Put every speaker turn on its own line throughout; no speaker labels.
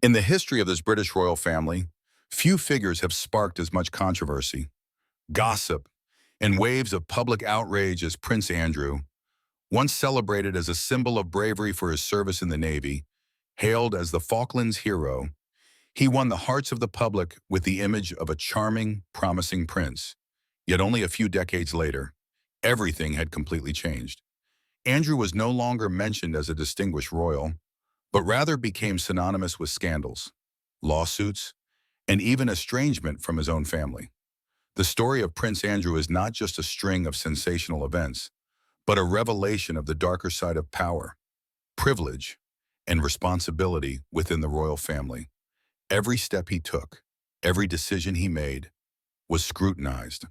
In the history of this British royal family, few figures have sparked as much controversy, gossip, and waves of public outrage as Prince Andrew, once celebrated as a symbol of bravery for his service in the Navy. Hailed as the Falklands hero, he won the hearts of the public with the image of a charming, promising prince. Yet only a few decades later, everything had completely changed. Andrew was no longer mentioned as a distinguished royal, but rather became synonymous with scandals, lawsuits, and even estrangement from his own family. The story of Prince Andrew is not just a string of sensational events, but a revelation of the darker side of power, privilege, and responsibility within the royal family. Every step he took, every decision he made, was scrutinized,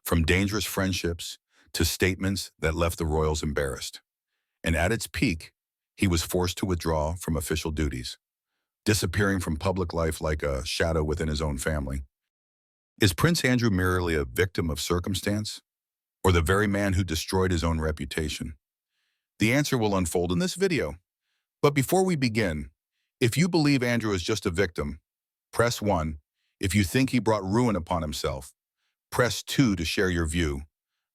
from dangerous friendships to statements that left the royals embarrassed. And at its peak, he was forced to withdraw from official duties, disappearing from public life like a shadow within his own family. Is Prince Andrew merely a victim of circumstance, or the very man who destroyed his own reputation? The answer will unfold in this video. But before we begin, if you believe Andrew is just a victim, press 1. If you think he brought ruin upon himself, press 2 to share your view.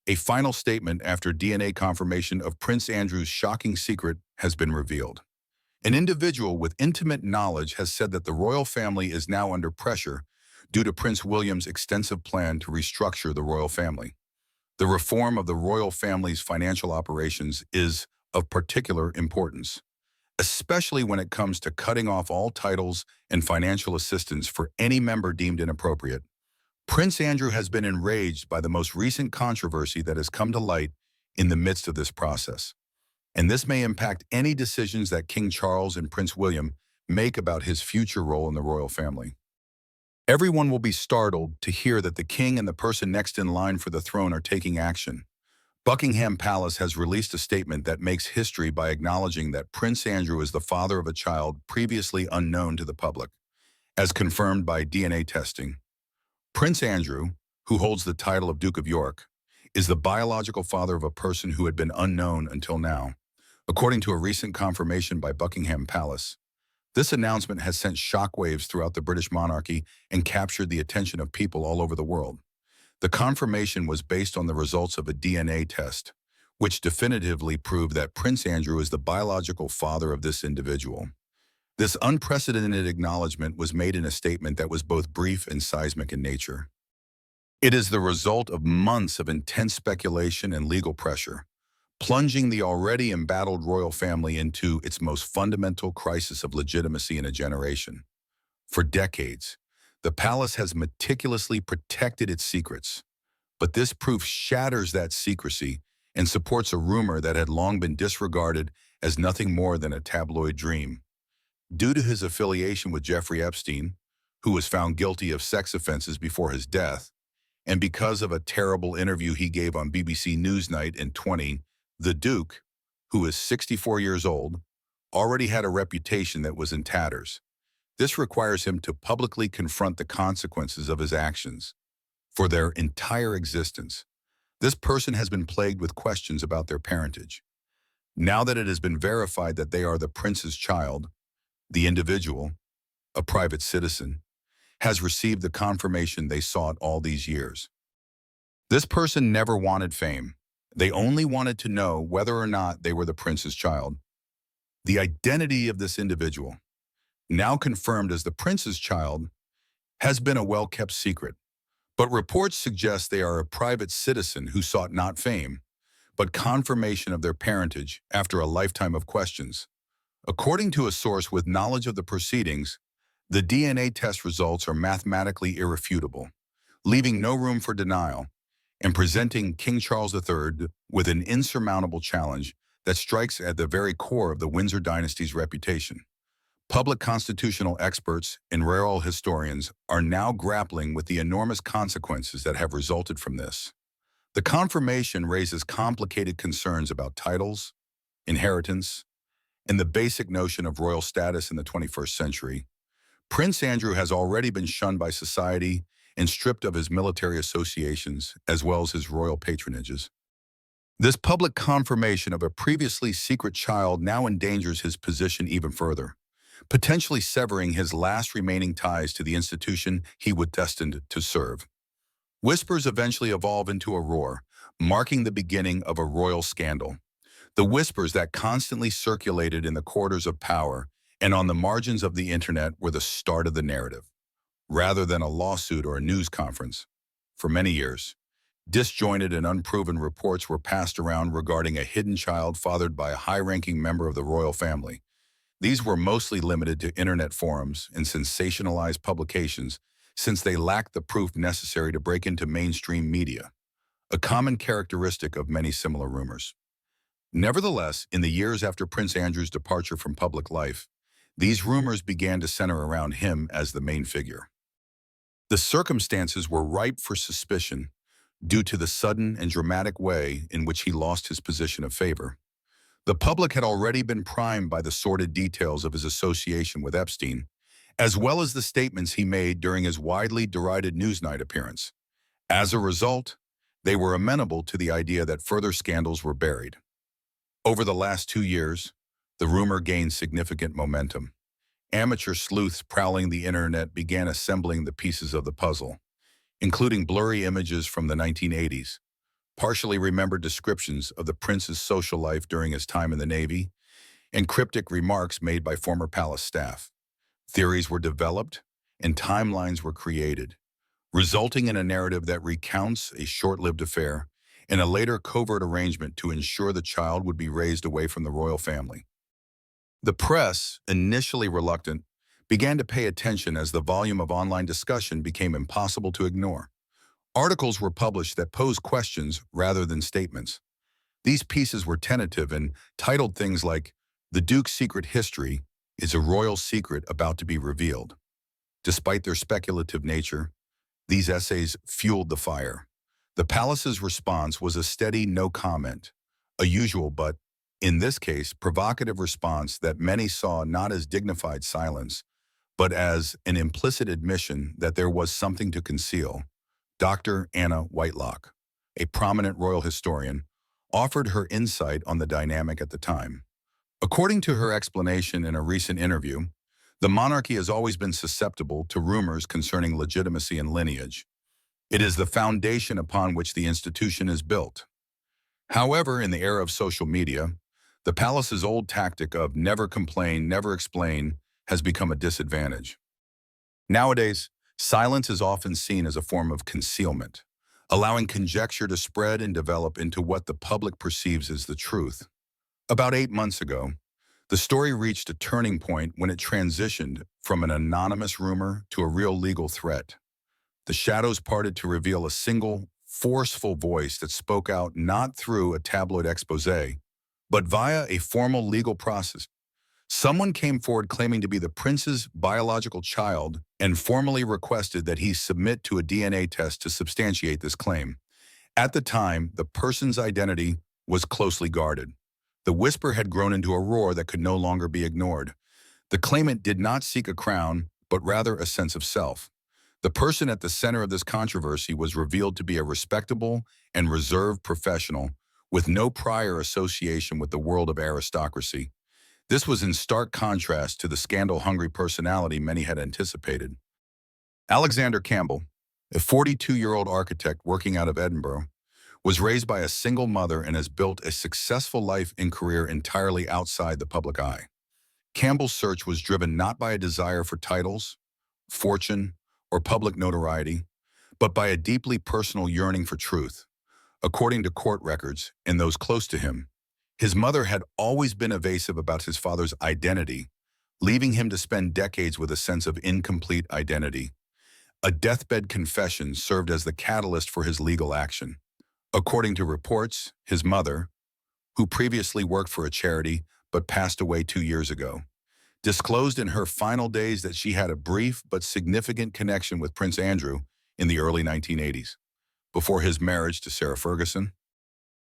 A final statement after DNA confirmation of Prince Andrew's shocking secret has been revealed. An individual with intimate knowledge has said that the royal family is now under pressure due to Prince William's extensive plan to restructure the royal family. The reform of the royal family's financial operations is of particular importance, especially when it comes to cutting off all titles and financial assistance for any member deemed inappropriate. Prince Andrew has been enraged by the most recent controversy that has come to light in the midst of this process, and this may impact any decisions that King Charles and Prince William make about his future role in the royal family. Everyone will be startled to hear that the king and the person next in line for the throne are taking action. Buckingham Palace has released a statement that makes history by acknowledging that Prince Andrew is the father of a child previously unknown to the public, as confirmed by DNA testing. Prince Andrew, who holds the title of Duke of York, is the biological father of a person who had been unknown until now. According to a recent confirmation by Buckingham Palace, this announcement has sent shockwaves throughout the British monarchy and captured the attention of people all over the world. The confirmation was based on the results of a DNA test, which definitively proved that Prince Andrew is the biological father of this individual. This unprecedented acknowledgement was made in a statement that was both brief and seismic in nature. It is the result of months of intense speculation and legal pressure, plunging the already embattled royal family into its most fundamental crisis of legitimacy in a generation. For decades, the palace has meticulously protected its secrets, but this proof shatters that secrecy and supports a rumor that had long been disregarded as nothing more than a tabloid dream. Due to his affiliation with Jeffrey Epstein, who was found guilty of sex offenses before his death, and because of a terrible interview he gave on BBC Newsnight in 2020, the Duke, who is 64 years old, already had a reputation that was in tatters. This requires him to publicly confront the consequences of his actions for their entire existence. This person has been plagued with questions about their parentage. Now that it has been verified that they are the prince's child, the individual, a private citizen, has received the confirmation they sought all these years. This person never wanted fame. They only wanted to know whether or not they were the prince's child. The identity of this individual, now confirmed as the prince's child, has been a well-kept secret, but reports suggest they are a private citizen who sought not fame, but confirmation of their parentage after a lifetime of questions. According to a source with knowledge of the proceedings, the DNA test results are mathematically irrefutable, leaving no room for denial, and presenting King Charles III with an insurmountable challenge that strikes at the very core of the Windsor dynasty's reputation. Public constitutional experts and royal historians are now grappling with the enormous consequences that have resulted from this. The confirmation raises complicated concerns about titles, inheritance, and the basic notion of royal status in the 21st century. Prince Andrew has already been shunned by society and stripped of his military associations as well as his royal patronages. This public confirmation of a previously secret child now endangers his position even further. potentially severing his last remaining ties to the institution he was destined to serve. Whispers eventually evolve into a roar, marking the beginning of a royal scandal. The whispers that constantly circulated in the corridors of power and on the margins of the internet were the start of the narrative, rather than a lawsuit or a news conference. For many years, disjointed and unproven reports were passed around regarding a hidden child fathered by a high-ranking member of the royal family. These were mostly limited to internet forums and sensationalized publications since they lacked the proof necessary to break into mainstream media, a common characteristic of many similar rumors. Nevertheless, in the years after Prince Andrew's departure from public life, these rumors began to center around him as the main figure. The circumstances were ripe for suspicion due to the sudden and dramatic way in which he lost his position of favor. The public had already been primed by the sordid details of his association with Epstein, as well as the statements he made during his widely derided Newsnight appearance. As a result, they were amenable to the idea that further scandals were buried. Over the last 2 years, the rumor gained significant momentum. Amateur sleuths prowling the internet began assembling the pieces of the puzzle, including blurry images from the 1980s, partially remembered descriptions of the prince's social life during his time in the Navy, and cryptic remarks made by former palace staff. Theories were developed and timelines were created, resulting in a narrative that recounts a short-lived affair and a later covert arrangement to ensure the child would be raised away from the royal family. The press, initially reluctant, began to pay attention as the volume of online discussion became impossible to ignore. Articles were published that posed questions rather than statements. These pieces were tentative and titled things like, "The Duke's Secret History is a Royal Secret About to be Revealed." Despite their speculative nature, these essays fueled the fire. The palace's response was a steady no comment, a usual but, in this case, provocative response that many saw not as dignified silence, but as an implicit admission that there was something to conceal. Dr. Anna Whitelock, a prominent royal historian, offered her insight on the dynamic at the time. According to her explanation in a recent interview, the monarchy has always been susceptible to rumors concerning legitimacy and lineage. It is the foundation upon which the institution is built. However, in the era of social media, the palace's old tactic of never complain, never explain has become a disadvantage. Nowadays, silence is often seen as a form of concealment, allowing conjecture to spread and develop into what the public perceives as the truth. About 8 months ago, the story reached a turning point when it transitioned from an anonymous rumor to a real legal threat. The shadows parted to reveal a single, forceful voice that spoke out not through a tabloid expose, but via a formal legal process. Someone came forward claiming to be the prince's biological child and formally requested that he submit to a DNA test to substantiate this claim. At the time, the person's identity was closely guarded. The whisper had grown into a roar that could no longer be ignored. The claimant did not seek a crown, but rather a sense of self. The person at the center of this controversy was revealed to be a respectable and reserved professional with no prior association with the world of aristocracy. This was in stark contrast to the scandal-hungry personality many had anticipated. Alexander Campbell, a 42-year-old architect working out of Edinburgh, was raised by a single mother and has built a successful life and career entirely outside the public eye. Campbell's search was driven not by a desire for titles, fortune, or public notoriety, but by a deeply personal yearning for truth. According to court records and those close to him, his mother had always been evasive about his father's identity, leaving him to spend decades with a sense of incomplete identity. A deathbed confession served as the catalyst for his legal action. According to reports, his mother, who previously worked for a charity but passed away 2 years ago, disclosed in her final days that she had a brief but significant connection with Prince Andrew in the early 1980s, before his marriage to Sarah Ferguson.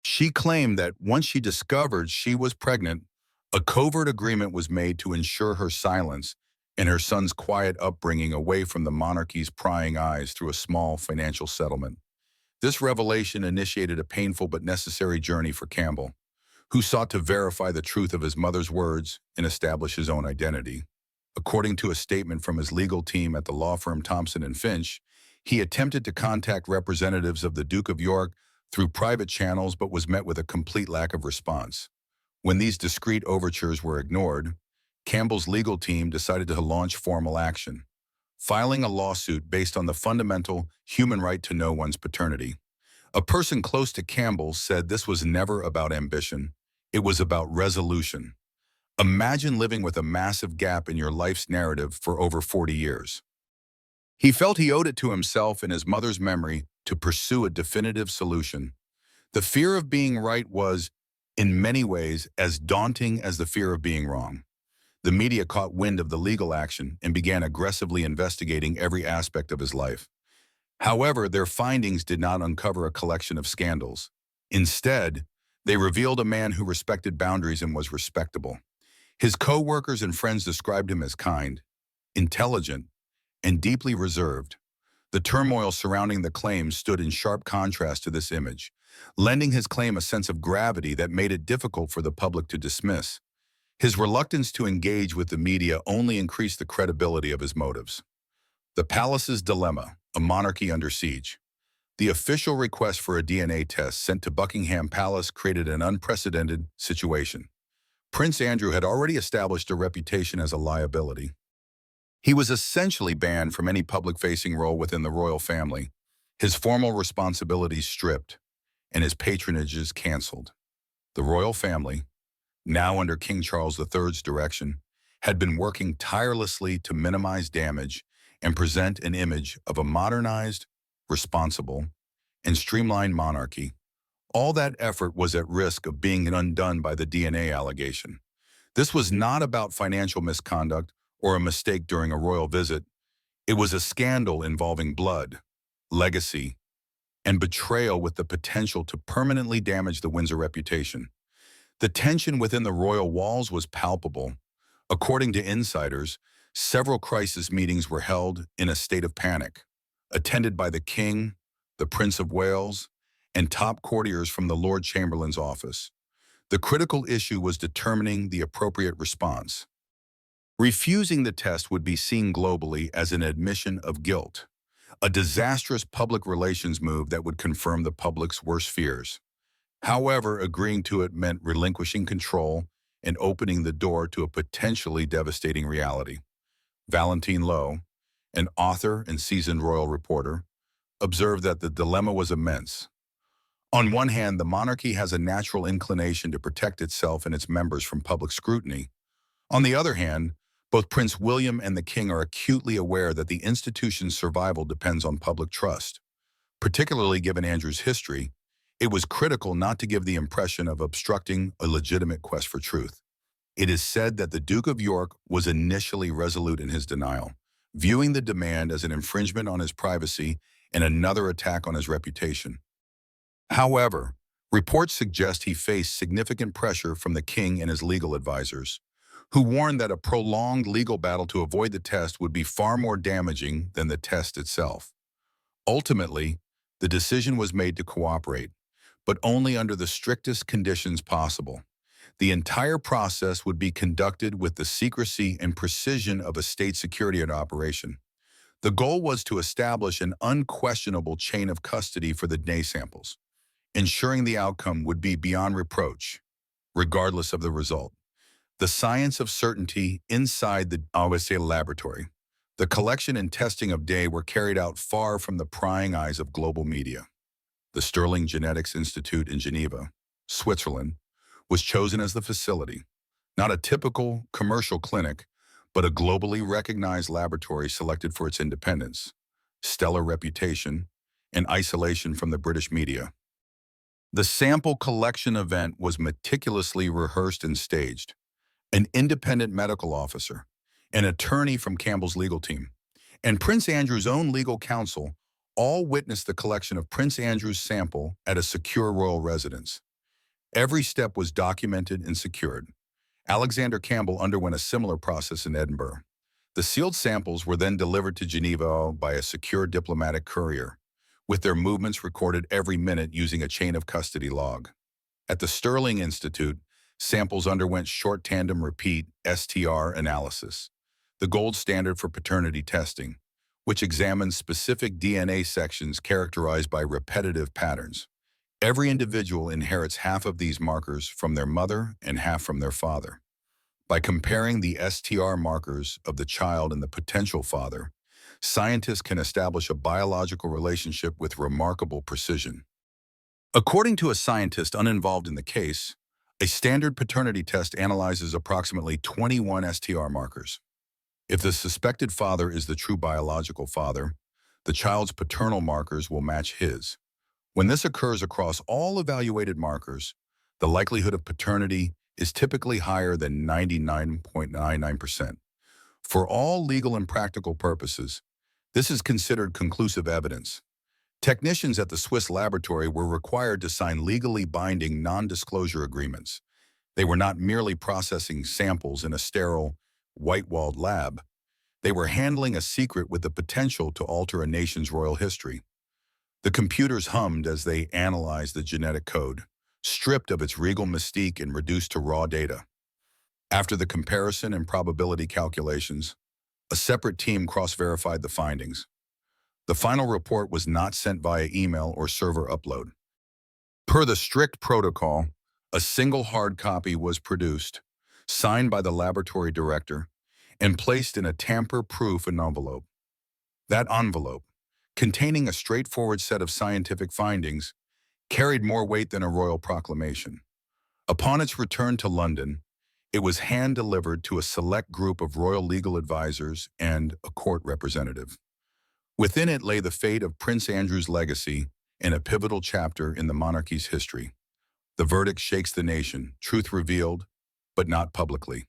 She claimed that once she discovered she was pregnant, a covert agreement was made to ensure her silence and her son's quiet upbringing away from the monarchy's prying eyes through a small financial settlement. This revelation initiated a painful but necessary journey for Campbell, who sought to verify the truth of his mother's words and establish his own identity. According to a statement from his legal team at the law firm Thompson and Finch, he attempted to contact representatives of the Duke of York through private channels but was met with a complete lack of response. When these discreet overtures were ignored, Campbell's legal team decided to launch formal action, filing a lawsuit based on the fundamental human right to know one's paternity. A person close to Campbell said this was never about ambition, it was about resolution. Imagine living with a massive gap in your life's narrative for over 40 years. He felt he owed it to himself and his mother's memory to pursue a definitive solution. The fear of being right was, in many ways, as daunting as the fear of being wrong. The media caught wind of the legal action and began aggressively investigating every aspect of his life. However, their findings did not uncover a collection of scandals. Instead, they revealed a man who respected boundaries and was respectable. His co-workers and friends described him as kind, intelligent, and deeply reserved. The turmoil surrounding the claims stood in sharp contrast to this image, lending his claim a sense of gravity that made it difficult for the public to dismiss. His reluctance to engage with the media only increased the credibility of his motives. The palace's dilemma, a monarchy under siege. The official request for a DNA test sent to Buckingham Palace created an unprecedented situation. Prince Andrew had already established a reputation as a liability. He was essentially banned from any public-facing role within the royal family, his formal responsibilities stripped, and his patronages canceled. The royal family, now under King Charles III's direction, had been working tirelessly to minimize damage and present an image of a modernized, responsible, and streamlined monarchy. All that effort was at risk of being undone by the DNA allegation. This was not about financial misconduct or a mistake during a royal visit. It was a scandal involving blood, legacy, and betrayal with the potential to permanently damage the Windsor reputation. The tension within the royal walls was palpable. According to insiders, several crisis meetings were held in a state of panic, attended by the King, the Prince of Wales, and top courtiers from the Lord Chamberlain's office. The critical issue was determining the appropriate response. Refusing the test would be seen globally as an admission of guilt, a disastrous public relations move that would confirm the public's worst fears. However, agreeing to it meant relinquishing control and opening the door to a potentially devastating reality. Valentine Lowe, an author and seasoned royal reporter, observed that the dilemma was immense. On one hand, the monarchy has a natural inclination to protect itself and its members from public scrutiny. On the other hand, both Prince William and the King are acutely aware that the institution's survival depends on public trust. Particularly given Andrew's history, it was critical not to give the impression of obstructing a legitimate quest for truth. It is said that the Duke of York was initially resolute in his denial, viewing the demand as an infringement on his privacy and another attack on his reputation. However, reports suggest he faced significant pressure from the King and his legal advisors, who warned that a prolonged legal battle to avoid the test would be far more damaging than the test itself. Ultimately, the decision was made to cooperate, but only under the strictest conditions possible. The entire process would be conducted with the secrecy and precision of a state security operation. The goal was to establish an unquestionable chain of custody for the DNA samples, ensuring the outcome would be beyond reproach, regardless of the result. The science of certainty inside the OSA laboratory. The collection and testing of DNA were carried out far from the prying eyes of global media. The Sterling Genetics Institute in Geneva, Switzerland, was chosen as the facility, not a typical commercial clinic, but a globally recognized laboratory selected for its independence, stellar reputation, and isolation from the British media. The sample collection event was meticulously rehearsed and staged. An independent medical officer, an attorney from Campbell's legal team, and Prince Andrew's own legal counsel all witnessed the collection of Prince Andrew's sample at a secure royal residence. Every step was documented and secured. Alexander Campbell underwent a similar process in Edinburgh. The sealed samples were then delivered to Geneva by a secure diplomatic courier, with their movements recorded every minute using a chain of custody log. At the Sterling Institute, samples underwent short tandem repeat (STR) analysis. the gold standard for paternity testing, which examines specific DNA sections characterized by repetitive patterns. Every individual inherits half of these markers from their mother and half from their father. By comparing the STR markers of the child and the potential father, scientists can establish a biological relationship with remarkable precision. According to a scientist uninvolved in the case, a standard paternity test analyzes approximately 21 STR markers. If the suspected father is the true biological father, the child's paternal markers will match his. When this occurs across all evaluated markers, the likelihood of paternity is typically higher than 99.99%. For all legal and practical purposes, this is considered conclusive evidence. Technicians at the Swiss laboratory were required to sign legally binding non-disclosure agreements. They were not merely processing samples in a sterile, white-walled lab. They were handling a secret with the potential to alter a nation's royal history. The computers hummed as they analyzed the genetic code, stripped of its regal mystique and reduced to raw data. After the comparison and probability calculations, a separate team cross-verified the findings. The final report was not sent via email or server upload. Per the strict protocol, a single hard copy was produced, signed by the laboratory director, and placed in a tamper-proof envelope. That envelope, containing a straightforward set of scientific findings, carried more weight than a royal proclamation. Upon its return to London, it was hand-delivered to a select group of royal legal advisors and a court representative. Within it lay the fate of Prince Andrew's legacy and a pivotal chapter in the monarchy's history. The verdict shakes the nation, truth revealed, but not publicly.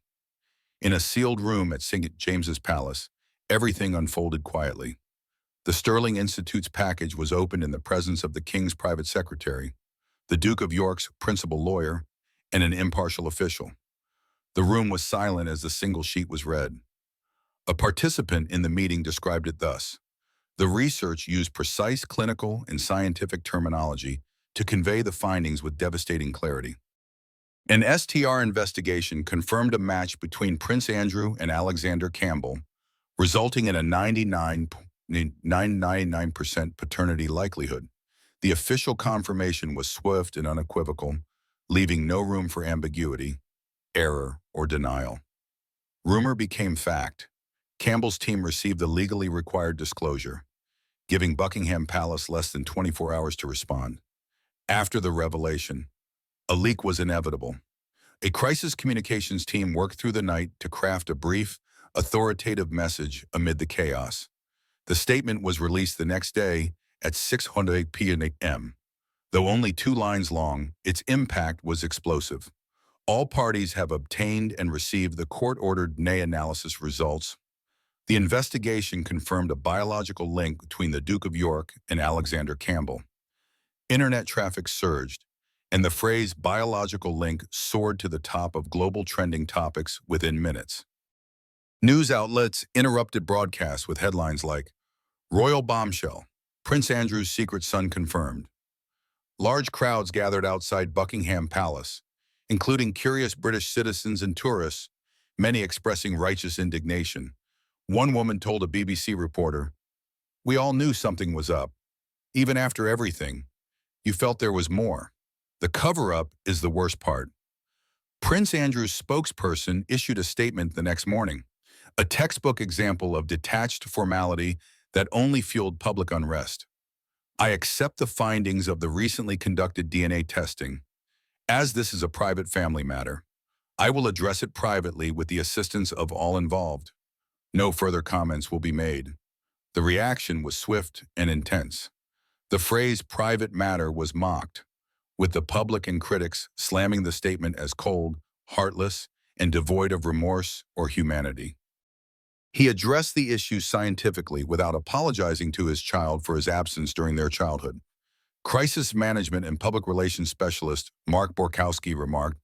In a sealed room at St. James's Palace, everything unfolded quietly. The Sterling Institute's package was opened in the presence of the King's private secretary, the Duke of York's principal lawyer, and an impartial official. The room was silent as the single sheet was read. A participant in the meeting described it thus: the research used precise clinical and scientific terminology to convey the findings with devastating clarity. An STR investigation confirmed a match between Prince Andrew and Alexander Campbell, resulting in a 99% paternity likelihood. The official confirmation was swift and unequivocal, leaving no room for ambiguity, error, or denial. Rumor became fact. Campbell's team received the legally required disclosure, giving Buckingham Palace less than 24 hours to respond. After the revelation, a leak was inevitable. A crisis communications team worked through the night to craft a brief, authoritative message amid the chaos. The statement was released the next day at 6:00 p.m. Though only 2 lines long, its impact was explosive. All parties have obtained and received the court-ordered DNA analysis results. The investigation confirmed a biological link between the Duke of York and Alexander Campbell. Internet traffic surged, and the phrase biological link soared to the top of global trending topics within minutes. News outlets interrupted broadcasts with headlines like, "Royal Bombshell, Prince Andrew's secret son confirmed." Large crowds gathered outside Buckingham Palace, including curious British citizens and tourists, many expressing righteous indignation. One woman told a BBC reporter, "We all knew something was up. Even after everything, you felt there was more. The cover-up is the worst part." Prince Andrew's spokesperson issued a statement the next morning, a textbook example of detached formality that only fueled public unrest. "I accept the findings of the recently conducted DNA testing. As this is a private family matter, I will address it privately with the assistance of all involved. No further comments will be made." The reaction was swift and intense. The phrase private matter was mocked, with the public and critics slamming the statement as cold, heartless, and devoid of remorse or humanity. He addressed the issue scientifically without apologizing to his child for his absence during their childhood. Crisis management and public relations specialist Mark Borkowski remarked,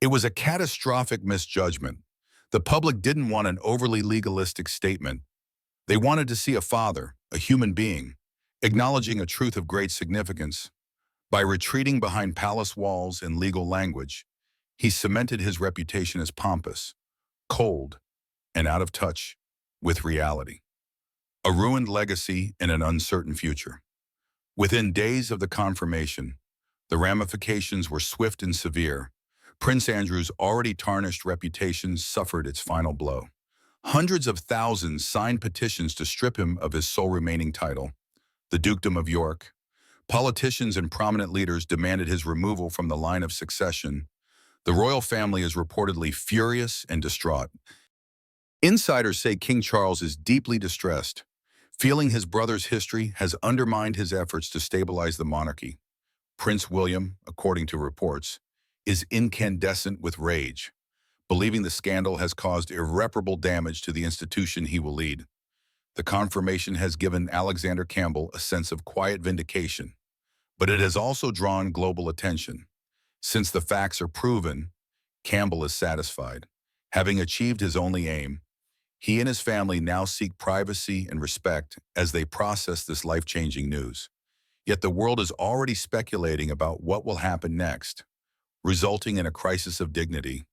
"It was a catastrophic misjudgment. The public didn't want an overly legalistic statement. They wanted to see a father, a human being, acknowledging a truth of great significance. By retreating behind palace walls and legal language, he cemented his reputation as pompous, cold, and out of touch with reality. A ruined legacy and an uncertain future. Within days of the confirmation, the ramifications were swift and severe. Prince Andrew's already tarnished reputation suffered its final blow. Hundreds of thousands signed petitions to strip him of his sole remaining title, the Dukedom of York. Politicians and prominent leaders demanded his removal from the line of succession. The royal family is reportedly furious and distraught. Insiders say King Charles is deeply distressed, feeling his brother's history has undermined his efforts to stabilize the monarchy. Prince William, according to reports, is incandescent with rage, believing the scandal has caused irreparable damage to the institution he will lead. The confirmation has given Alexander Campbell a sense of quiet vindication, but it has also drawn global attention. Since the facts are proven, Campbell is satisfied. Having achieved his only aim, he and his family now seek privacy and respect as they process this life-changing news. Yet the world is already speculating about what will happen next, resulting in a crisis of dignity.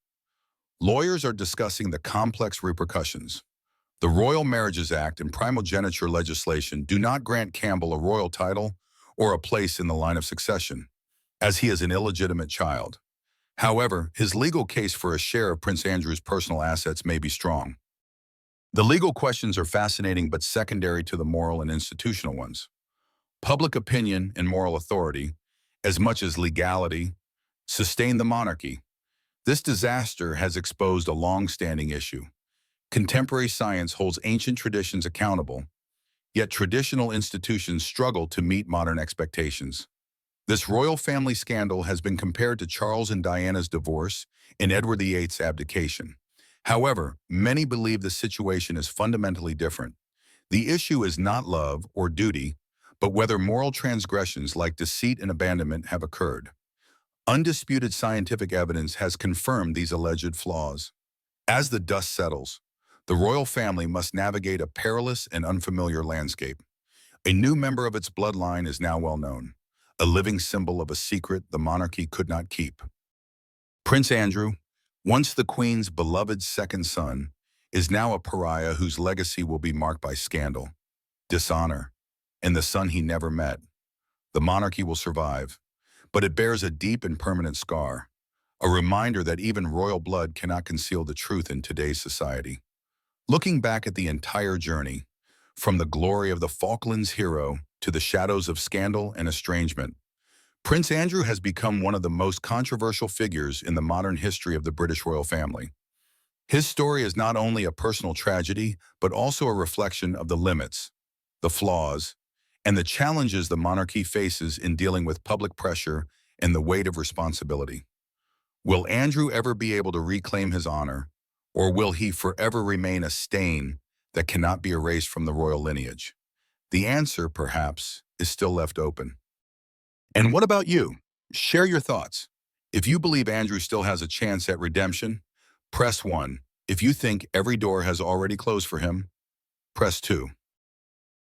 Lawyers are discussing the complex repercussions. The Royal Marriages Act and primogeniture legislation do not grant Campbell a royal title or a place in the line of succession, as he is an illegitimate child. However, his legal case for a share of Prince Andrew's personal assets may be strong. The legal questions are fascinating but secondary to the moral and institutional ones. Public opinion and moral authority, as much as legality, sustain the monarchy. This disaster has exposed a long-standing issue. Contemporary science holds ancient traditions accountable, yet traditional institutions struggle to meet modern expectations. This royal family scandal has been compared to Charles and Diana's divorce and Edward VIII's abdication. However, many believe the situation is fundamentally different. The issue is not love or duty, but whether moral transgressions like deceit and abandonment have occurred. Undisputed scientific evidence has confirmed these alleged flaws. As the dust settles, the royal family must navigate a perilous and unfamiliar landscape. A new member of its bloodline is now well known, a living symbol of a secret the monarchy could not keep. Prince Andrew, once the Queen's beloved second son, is now a pariah whose legacy will be marked by scandal, dishonor, and the son he never met. The monarchy will survive, but it bears a deep and permanent scar, a reminder that even royal blood cannot conceal the truth in today's society. Looking back at the entire journey, from the glory of the Falklands hero to the shadows of scandal and estrangement, Prince Andrew has become one of the most controversial figures in the modern history of the British royal family. His story is not only a personal tragedy, but also a reflection of the limits, the flaws, and the challenges the monarchy faces in dealing with public pressure and the weight of responsibility. Will Andrew ever be able to reclaim his honor, or will he forever remain a stain that cannot be erased from the royal lineage? The answer, perhaps, is still left open. And what about you? Share your thoughts. If you believe Andrew still has a chance at redemption, press 1. If you think every door has already closed for him, press 2.